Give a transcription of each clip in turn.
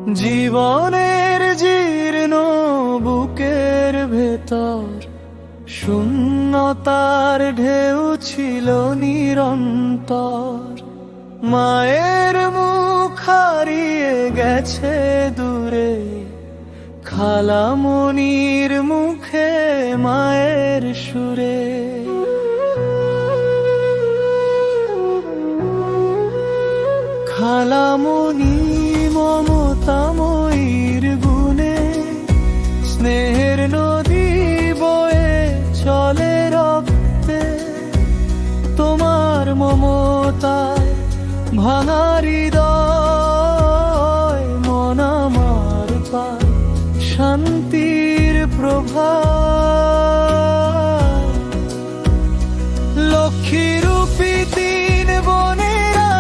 জীবনের জীর্ণ বুকের ভেতর শূন্যতার ঢেউ ছিল নিরন্তর। মায়ের মুখ হারিয়ে গেছে দূরে, খালামণির মুখে মায়ের সুরে। খালামণি মমতাময়ীর গুণে স্নেহের নদী বয়ে চলে রক্তে। তোমার মমতায় ভাঙা হৃদয় মন আমার পায় শান্তির প্রভা। লক্ষ্মীরূপী তিন বোনেরা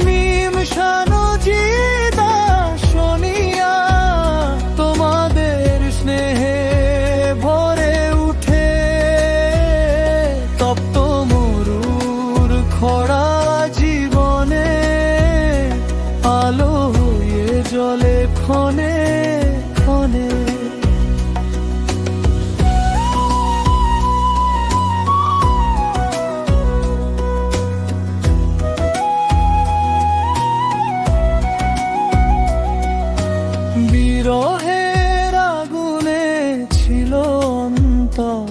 মিম সানুজিদা সোনিয়া, তোমাদের স্নেহে ভরে উঠে তপ্ত মরুর খরা জীবনে, আলো হয়ে জ্বলে ক্ষণে ক্ষণে। বিরহের আগুনে ছিল অন্তর,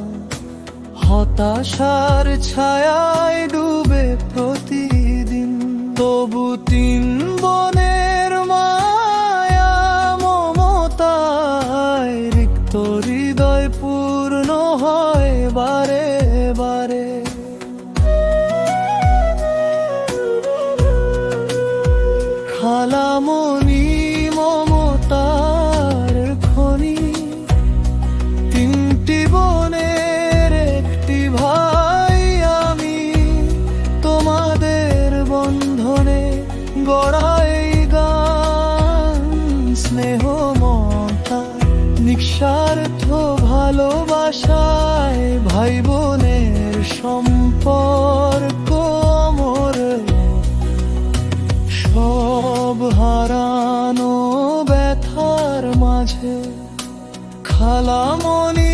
হতাশার ছায়ায় ডুবে প্রতিদিন। তবু তিন বোনের মায়া মমতায় রিক্ত হৃদয় পূর্ণ হয় বারে বারে। খালামণি মমতার খনি, তিনটি বোনের একটি ভাই আমি। তোমাদের বন্ধনে গড়া এই গান, স্নেহ মমতা নিঃস্বার্থ ভালোবাসায় ভাই বোনের সম্পর্ক অমর। সব হারানো ব্যথার মাঝে খালামণি